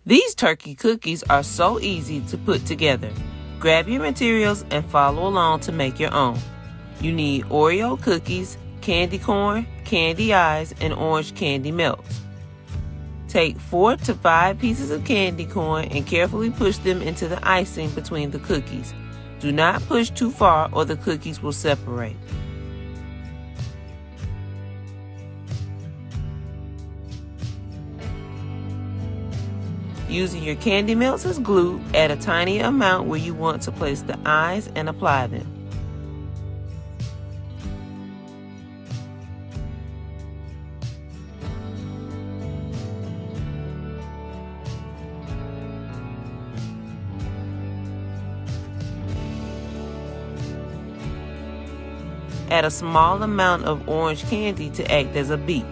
These turkey cookies are so easy to put together. Grab your materials and follow along to make your own. You need Oreo cookies, candy corn, candy eyes, and orange candy melts. Take 4 to 5 pieces of candy corn and carefully push them into the icing between the cookies. Do not push too far or the cookies will separate. Using your candy melts as glue, add a tiny amount where you want to place the eyes and apply them. Add a small amount of orange candy to act as a beak.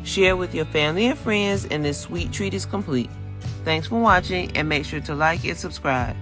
Share with your family and friends, and this sweet treat is complete. Thanks for watching, and make sure to like and subscribe.